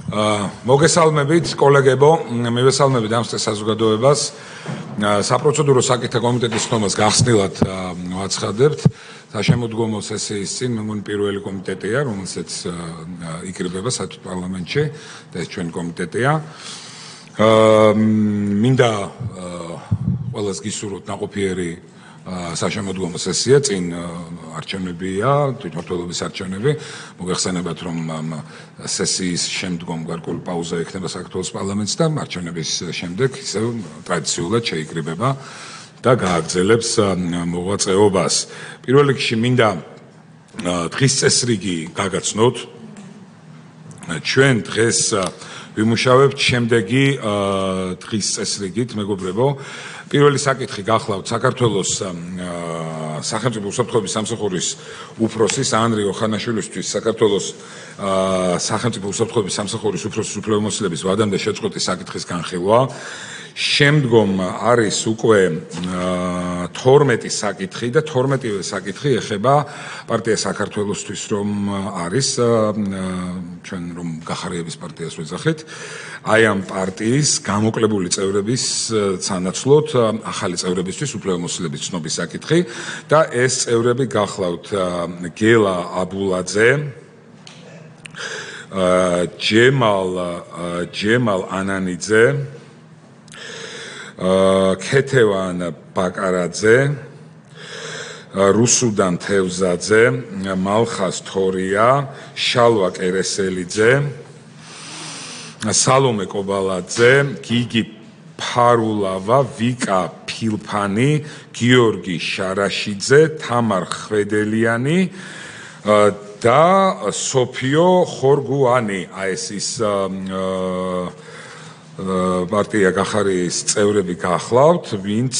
მოგესალმებით კოლეგებო, მივესალმებით ამ საზოგადოებას. საპროცედურო საკითხთა კომიტეტის ხომას გახსნილად ვაცხადებთ. საშემოდგომო სესიის წინ მე მგონი პირველი კომიტეტია, რომელსაც იკრიბება საერთოდ პარლამენტში და ეს ჩვენი კომიტეტია. მინდა ყველას გისურვოთ ნაყოფიერი საშემოდგომო სესია, წინ არჩევნებია, თვითმმართველობის არჩევნები. მოგეხსენებათ, რომ სესიის შემდგომ გარკვეული პაუზა ექნება საქართველოს პარლამენტს და არჩევნების შემდეგ ისევ ტრადიციულად შეიკრიბება და გააგრძელებს მოღვაწეობას. პირველ რიგში მინდა დღის წესრიგი გაგაცნოთ. ჩვენ დღეს ვიმუშავებთ შემდეგი დღის წესრიგით, მეგობრებო. პირველი საკითხი გახლავთ საქართველოს სახელმწიფო უსაფრთხოების სამსახურის უფროსის ანრი ოხანაშვილისთვის საქართველოს სახელმწიფო უსაფრთხოების სამსახურის უფროსის უფლებამოსილების ვადამდე შეწყვეტის საკითხის განხილვა. შემდგომ არის უკვე 12 საკითხი და 12 საკითხი ეხება პარტია საქართველოსთვის, რომ არის ჩვენ რომ გახარიების პარტიას ვეძახით, აი ამ პარტიის გამოკლებული წევრების სანაცვლოდ ახალი წევრებისთვის უფლებამოსილების ცნობის საკითხი და ეს წევრები გახლავთ გელა აბულაძე, ჯემალ ანანიძე, ქეთევან ბაკარაძე, რუსუდან თევზაძე, მალხას თორია, შალვა კერესელიძე, სალომე კობალაძე, გიგი ფარულავა, ვიკა ფილფანი, გიორგი შარაშიძე, თამარ ხვედელიანი და სოფიო ხორგუანი. აი ეს ის პარტია გახარიის წევრები გახლავთ, ვინც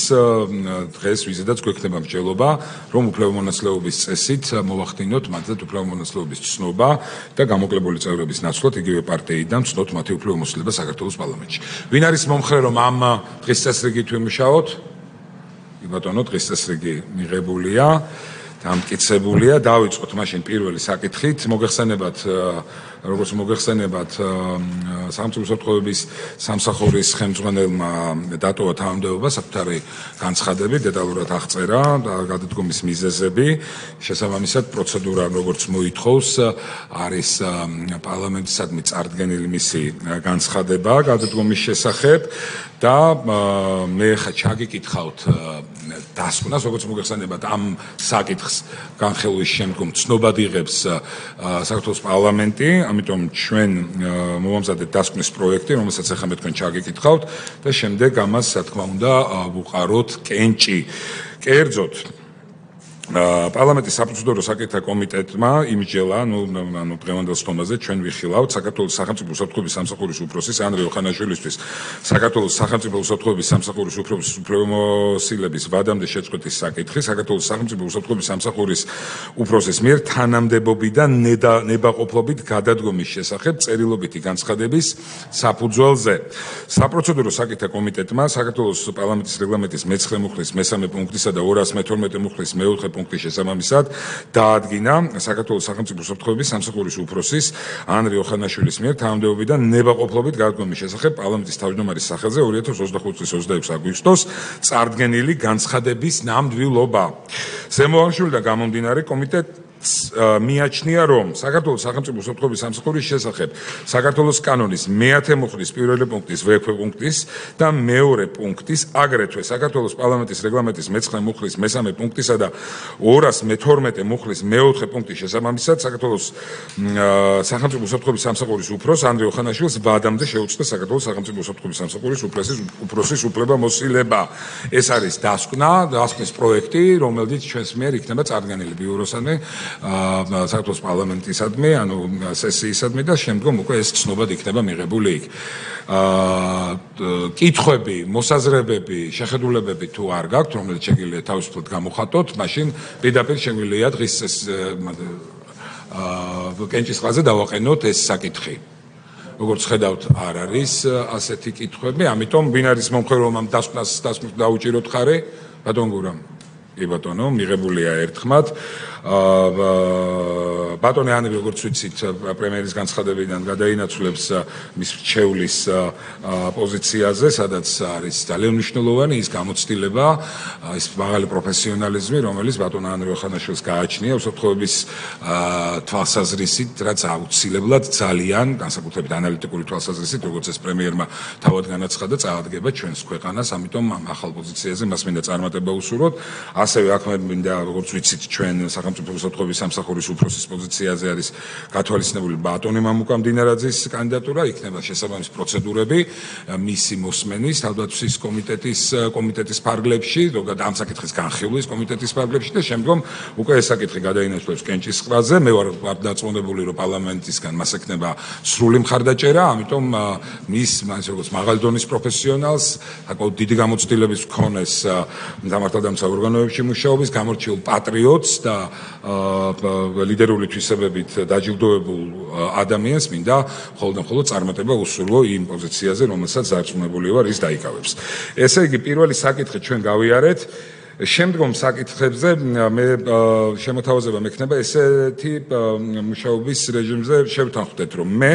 დღეს ვიზედაც გვექნება მსჯელობა, რომ უფლებამონაცვლეობის წესით მოვახდინოთ მათზე უფლებამონაცვლეობის ცნობა და გამოკლებული წევრების ნაცვლად იგივე პარტიიდან ცნოთ მათი უფლებამოსილება საქართველოს პარლამენტში. ვინ არის მომხრე, რომ ამ დღის წესრიგით ვიმუშაოთ? ბატონო, დღის წესრიგი მიღებულია, დამტკიცებულია. დავიწყოთ მაშინ პირველი საკითხით. მოგეხსენებათ, როგორც მოგეხსენებათ, სახელმწიფო უსაფრთხოების სამსახურის ხელმძღვანელმა დატოვა თანამდებობა საკუთარი განცხადებით, დეტალურად აღწერა და გადადგომის მიზეზები. შესაბამისად, პროცედურა, როგორც მოითხოვს, არის პარლამენტისადმი წარდგენილი მისი განცხადება გადადგომის შესახებ და მე ხა ჩაგიკითხავთ დასკვნას, როგორც მოგეხსენებათ, ამ საკითხს განხილვის შემდგომ ცნობად იღებს საქართველოს პარლამენტი, ამიტომ ჩვენ მოვამზადეთ დასკვნის პროექტი, რომელსაც ახლა მე თქვენ ჩაგიკითხავთ და შემდეგ ამას, რა თქმა უნდა, ვუყაროთ კენჭი. კერძოდ პარლამენტის საპროცედურო საკითხთა კომიტეტმა იმსჯელა, დღევანდელ სტომაზე ჩვენ ვიხილავთ საქართველოს სახელმწიფო უსაფრთხოების სამსახურის უფროსის ანრი ოხანაშვილისთვის საქართველოს სახელმწიფო უსაფრთხოების სამსახურის უფროსის უფლებამოსილების ვადამდე შეწყვეტის საკითხი საქართველოს სახელმწიფო უსაფრთხოების სამსახურის უფროსის მიერ თანამდებობიდან ნებაყოფლობით გადადგომის შესახებ წერილობითი განცხადების საფუძველზე. საპროცედურო საკითხთა კომიტეტმა საქართველოს პარლამენტის რეგლამენტის მე-9 მუხლის მე-3 პუნქტისა და 212 მუხლის მე-4 პუნქტის შესაბამისად დაადგინა საქართველოს სახელმწიფო უსაფრთხოების სამსახურის უფროსის ანრი ოხანაშვილის მიერ თანამდებობიდან ნებაყოფლობით გადადგომის შესახებ პარლამენტის თავმჯდომარის სახელზე 2025 წლის 26 აგვისტოს წარდგენილი განცხადების ნამდვილობა. ზემოაღმშვილიდან გამომდინარე კომიტეტს მიაჩნია, რომ საქართველოს სახელმწიფო უსაფრთხოების სამსახურის შესახებ საქართველოს კანონის მე-10 მუხლის პირველი პუნქტის ვექვე პუნქტის და მეორე პუნქტის, აგრეთვე საქართველოს პარლამენტის რეგლამენტის მე-9 მუხლის მე-3 პუნქტისა და 212 მუხლის მე-4 პუნქტის შესაბამისად საქართველოს სახელმწიფო უსაფრთხოების სამსახურის უფროს ანდრე ოხანაშვილს ვადამდე შეუწყდა საქართველოს სახელმწიფო უსაფრთხოების სამსახურის უფროსის უფლებამოსილება. ეს არის დასკვნის პროექტი, რომელიც ჩვენს მიერ იქნება წარდგენილი ბიუროსადმი საქართველოს პარლამენტისადმი, ანუ სესიისადმი და შემდგომ უკვე ეს ცნობად იქნება მიღებული იქ. კითხვები, მოსაზრებები, შეხედულებები თუ არ გაქვთ, რომელიც შეგიძლიათ თავისუფლად გამოხატოთ, მაშინ პირდაპირ შეგვიძლია დღის კენჭის ხაზზე დავაყენოთ ეს საკითხი. როგორც ხედავთ, არ არის ასეთი კითხვები, ამიტომ ვინ არის მომხრე, რომ ამ დასკვნას დაუჭიროთ ხარი? ბატონ გურამ. კი ბატონო, მიღებულია ერთხმად. ბატონი ანი როგორც ვიცით, პრემიერის განცხადებიდან გადაინაცვლებს მის რჩევლის პოზიციაზე, სადაც არის ძალიან მნიშვნელოვანი ის გამოცდილება, ის მაღალი პროფესიონალიზმი, რომელიც ბატონ ანდრე ხანაშვილს გააჩნია უსაფრთხოების თვალსაზრისით, რაც აუცილებლად ძალიან განსაკუთრებით ანალიტიკური თვალსაზრისით, როგორც ეს პრემიერმა თავად განაცხადა, წაადგება ჩვენს ქვეყანას, ამიტომ ამ ახალ პოზიციაზე მას მინდა წარმატება უსურვოთ. ასევე აქ მინდა როგორც ვიცით, ჩვენ სახელმწიფო უსაფრთხოების სამსახურის უფროსის პოზიციაზე არის გათვალისწინებული ბატონი მამუკა მდინარაძის კანდიდატურა, იქნება შესაბამის პროცედურები მისი მოსმენის თავდაცვის კომიტეტის ფარგლებში, ზოგადად ამ საკითხის განხილვის კომიტეტის ფარგლებში და შემდგომ უკვე ეს საკითხი გადაინაცვლებს კენჭისყრაზე. მე ვარ დარწმუნებული, რომ პარლამენტისგან მას ექნება სრული მხარდაჭერა, ამიტომ მის როგორც მაღალი დონის პროფესიონალს, საკმაოდ დიდი გამოცდილების მქონეს დამართლადამცა ორგანოებში მუშაობის, გამორჩეულ პატრიოტს და ლიდერული თვისებებით დაჯილდოებულ ადამიანს მინდა მხოლოდ წარმატება უსურვო იმ პოზიციაზე, რომელსაც დარწმუნებული ვარ ის დაიკავებს. ესე იგი, პირველი საკითხი ჩვენ გავიარეთ. შემდგომ საკითხებზე მე შემოთავაზება მექნება ესეთი მუშაობის რეჟიმზე შევთანხმდეთ, რომ მე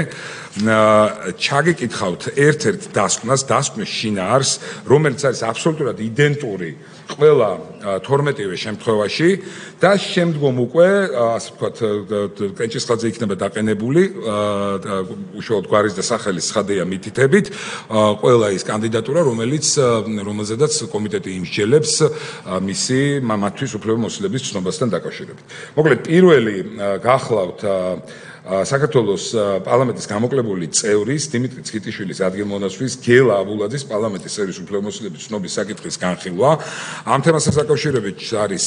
ჩაგიკითხავთ ერთ-ერთ დასკვნის შინაარს, რომელიც არის აბსოლუტურად იდენტური ყველა 12-ვე შემთხვევაში და შემდგომ უკვე ასე ვთქვათ კენჭისყრაზე იქნება დაყენებული უშუალოდ გვარის და სახელის ცხადია მითითებით ყველა ის კანდიდატურა, რომელზედაც კომიტეტი იმსჯელებს მისი მამათვის უფლებამოსილების ცნობასთან დაკავშირებით. მოკლედ პირველი გახლავთ საქართველოს პარლამენტის გამოკლებული წევრის დიმიტრი ცხიტიშვილის ადგილმონაცვლის გელა აბულაძის პარლამენტის წევრის უფლებამოსილების ცნობის საკითხის განხილვა. ამ თემასთან დაკავშირებით არის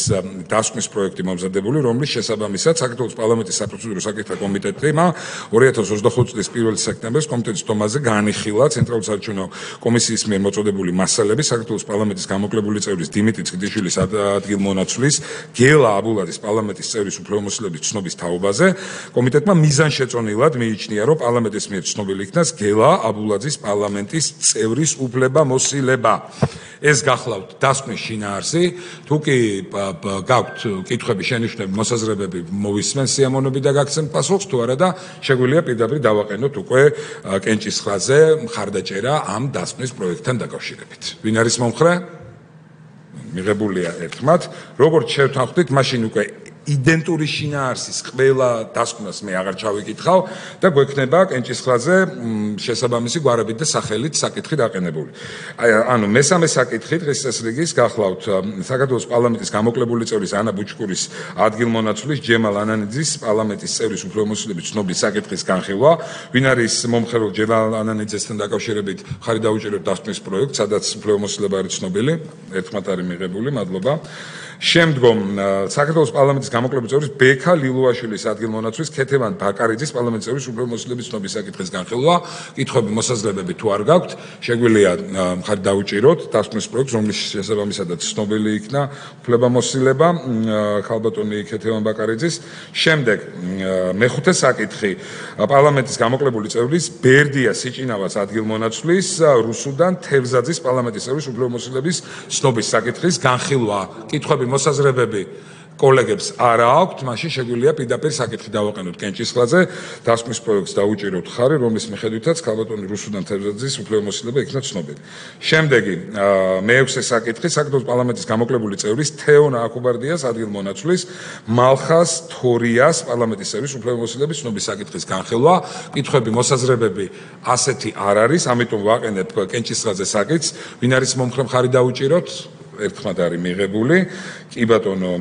დასკვნის პროექტი მომზადებული, რომლის შესაბამისად საქართველოს პარლამენტის საპროცედურო საკითხთა კომიტეტმა 2025 წლის 1 სექტემბერს კომიტეტის დომაზე განიხილა ცენტრალური საარჩევნო კომისიის მიერ მოწოდებული მასალები საქართველოს პარლამენტის გამოკლებული წევრის დიმიტრი ცხიტიშვილის ადგილმონაცვლის გელა აბულაძის პარლამენტის წევრის უფლებამოსილების ცნობის თაობაზე. კომიტეტმა მიზანშეწონილად მიიჩნია, რომ პარლამენტის მიერ ცნობილი იქნას გელა აბულაძის პარლამენტის წევრის უფლებამოსილება. ეს გახლავთ დასკვნის შინაარსი. თუ კი გაქვთ კითხვები, შენიშვნები, მოსაზრებები, მოვისმენ სიამოვნებით და გაგცემთ პასუხს, თუ არა და შეგვიძლია პირდაპირ დავაყენოთ უკვე კენჭისყრაზე მხარდაჭერა ამ დასკვნის პროექტთან დაკავშირებით. ვინ არის მომხრე? მიღებულია ერთხმად. როგორც შევთანხმდით, მაშინ უკვე იდენტური შინაარსის ყველა დასკვნას მე აღარ ჩავიკითხავ და გვექნება კენჭისყრაზე შესაბამისი გვარებით და სახელით საკითხი დაყენებული. ანუ მესამე საკითხი დღეს წესრიგის გახლავთ საქართველოს პარლამენტის გამოკლებული წევრის ანა ბუჩკურის ადგილმონაცვლის ჯემალ ანანიძის პარლამენტის წევრის უფლებამოსილების ცნობის საკითხის განხილვა. ვინ არის მომხერულ ჯემალ ანანიძესთან დაკავშირებით ხარი დაუჭიროთ დასკვნის პროექტს, სადაც უფლებამოსილება არის ცნობილი, ერთხმად არის მიღებული, მადლობა. შემდგომ საქართველოს პარლამენტის გამოკლებული წევრის ბექა ლილუაშვილის ადგილმონაცვლის ქეთევან ბაკარიძის პარლამენტის წევრის უფლებამოსილების ცნობის საკითხის განხილვა. კითხვები, მოსაზრებები თუ არ გაქვთ, შეგვიძლია მხარი დაუჭიროთ დასკვნის პროექტს, რომლის შესაბამისადაც ცნობილი იქნა უფლებამოსილება ხალბატონი ქეთევან ბაკარიძის. შემდეგ მეხუთე საკითხი პარლამენტის გამოკლებული წევრის ბერდია სიჭინავას ადგილმონაცვლის რუსუდან თევზაძის პარლამენტის წევრის უფლებამოსილების ცნობის საკითხის განხილვა. კითხვები, მოსაზრებები კოლეგებს არა აქვთ, მაშინ შეგვიძლია პირდაპირ საკითხი დავაყენოთ კენჭისყრაზე, დასკვნის პროექტს დაუჭიროთ ხარი, რომლის მიხედვითაც ხალბატონი რუსუდან თევზაძის უფლებამოსილება იქნა ცნობილი. შემდეგი მეექვსე საკითხი საქართველოს პარლამენტის გამოკლებული წევრის თეონა აკუბარდიას ადგილმონაცვლის მალხას თორიას პარლამენტის წევრის უფლებამოსილების ცნობის საკითხის განხილვა. კითხვები, მოსაზრებები ასეთი არ არის, ამიტომ ვაყენებ კენჭისყრაზე საკითხს. ვინ არის მომხრე მხარი დაუჭიროთ? ერთხმად არის მიღებული. კი ბატონო,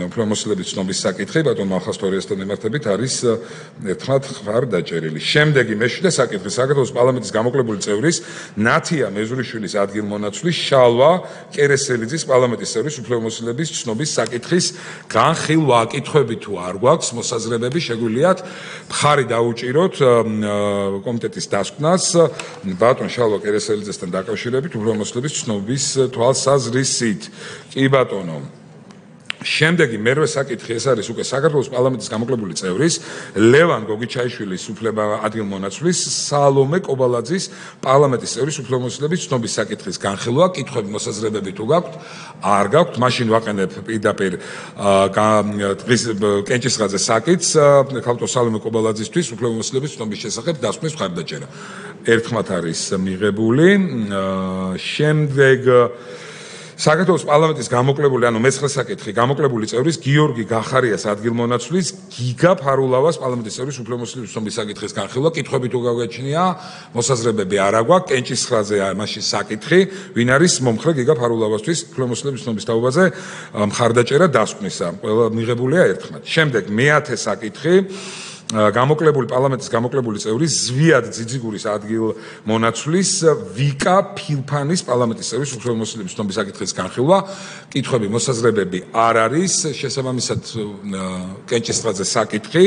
უფლებამოსილების ცნობის საკითხი ბატონ მალხას თორიასთან მიმართებით არის ერთხმად ხარ დაჭერილი. შემდეგი მეშვიდე საკითხი საქართველოს პარლამენტის გამოკლებული წევრის ნათია მეზურიშვილის ადგილმონაცვლის შალვა კერესელიძის პარლამენტის წევრის უფლებამოსილების ცნობის საკითხის განხილვა. კითხვები თუ არ გვაქვს, მოსაზრებები, შეგვიძლიათ მხარი დაუჭიროთ კომიტეტის დასკვნას ბატონ შალვა კერესელიძესთან დაკავშირებით უფლებამოსილების ცნობის თვალსაზრისით. კი ბატონო, შემდეგი მერვე საკითხი ეს არის უკვე საქართველოს პარლამენტის გამოკლებული წევრის ლევან გოგიჩაიშვილის უფლება ადგილმონაცვლის სალომე კობალაძის პარლამენტის წევრის უფლებამოსილების ცნობის საკითხის განხილვა. კითხვები მოსაზრებები თუ გაქვთ? არ გაქვთ, მაშინ ვაყენებ პირდაპირ დღის კენჭისყაძე საკითხს ქალბატონ სალომე კობალაძისთვის უფლებამოსილების ცნობის შესახებ დასკვნის მხარდაჭერა. ერთხმად არის მიღებული. შემდეგ საქართველოს პარლამენტის გამოკლებული, ანუ მე-9 საკითხი, გამოკლებული წევრის გიორგი გახარიას ადგილმონაცვლის გიგა ფარულავას პარლამენტის წევრის უფლებამოსილების ცნობის საკითხის განხილვა. კითხვები თუ გავგეჩნია, მოსაზრებები არ აგვაქვს, კენჭისყრაზე მაშინ საკითხი, ვინ არის მომხრე გიგა ფარულავასთვის უფლებამოსილების ცნობის თაობაზე მხარდაჭერა დასკვნისა. ყველა მიღებულია ერთხმად. შემდეგ მე-10 საკითხი გამოკლებული პარლამენტის გამოკლებული წევრის ზვიად ძიძიგურის ადგილმონაცვლის ვიკა ფილფანის პარლამენტის წევრის უფლებამოსილების ცნობის საკითხის განხილვა. კითხვები მოსაზრებები არ არის, შესაბამისად კენჭისყრაძე საკითხი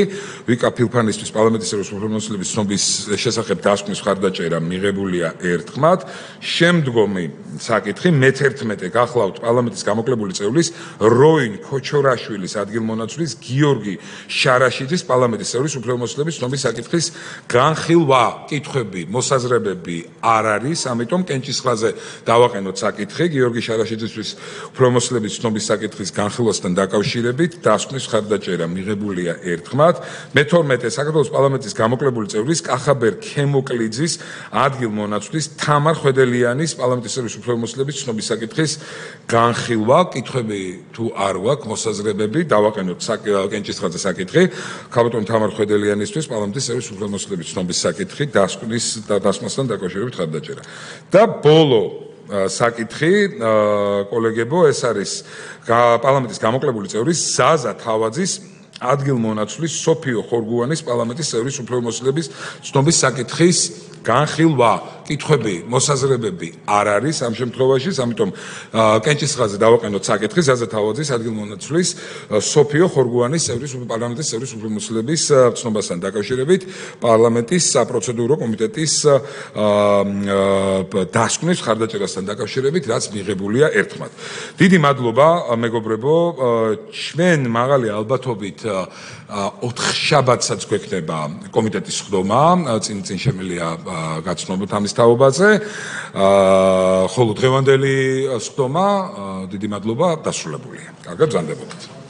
ვიკა ფილფანისთვის პარლამენტის წევრის უფლებამოსილების ცნობის შესახებ დასკვნის მხარდაჭერა მიღებულია ერთხმად. შემდგომი საკითხი მე-11 გახლავთ პარლამენტის გამოკლებული წევრის როინ ქოჩორაშვილის ადგილმონაცვლის გიორგი შარაშიძის პარლამენტის წევრის უფლებამოსილების ცნობის საკითხის განხილვა. კითხვები მოსაზრებები არ არის, ამიტომ კენჭისყრაზე დავაყენოთ საკითხი გიორგი შარაშიძისთვის უფლებამოსილების ცნობის საკითხის განხილვასთან დაკავშირებით დასკვნის მხარდაჭერა მიღებულია ერთხმად. მე-12 საქართველოს პარლამენტის გამოკლებული წევრის კახაბერ ქემოკლიძის ადგილმონაცვლის თამარ ხვედელიანის პარლამენტის წევრის უფლებამოსილების ცნობის საკითხის განხილვა. კითხვები თუ არ გვაქვს, მოსაზრებები დავაყენოთ კენჭისყრაზე საკითხი ქალბატონ თამარ ხვედელიანისთვის პარლამენტის წევრის უფლებამოსილების ცნობის საკითხი დასკვნასთან დაკავშირებით მხარდაჭერა. და ბოლო საკითხი კოლეგებო, ეს არის პარლამენტის გამოკლებული წევრის ზაზა თავაძის ადგილმონაცვლის სოფიო ხორგუანის პარლამენტის წევრის უფლებამოსილების ცნობის საკითხის განხილვა. კითხვები მოსაზრებები არ არის ამ შემთხვევაში, ამიტომ კენჭისყრაზე დავაყენოთ საკითხი ზაზა თავაძის ადგილმონაცვლის სოფიო ხორგუანის პარლამენტის წევრის უფლებამოსილების ცნობასთან დაკავშირებით პარლამენტის საპროცედურო კომიტეტის დასკვნის მხარდაჭერასთან დაკავშირებით, რაც მიღებულია ერთხმად. დიდი მადლობა მეგობრებო, ჩვენ მაღალი ალბათობით 4 შაბათსაც გვექნება კომიტეტის სხდომა, წინ შემიძლია გაცნობოთ ამის თაობაზე. ხოლო დღევანდელი სხდომა, დიდი მადლობა, დასრულებულია. კარგად ბრძანდებოდეთ.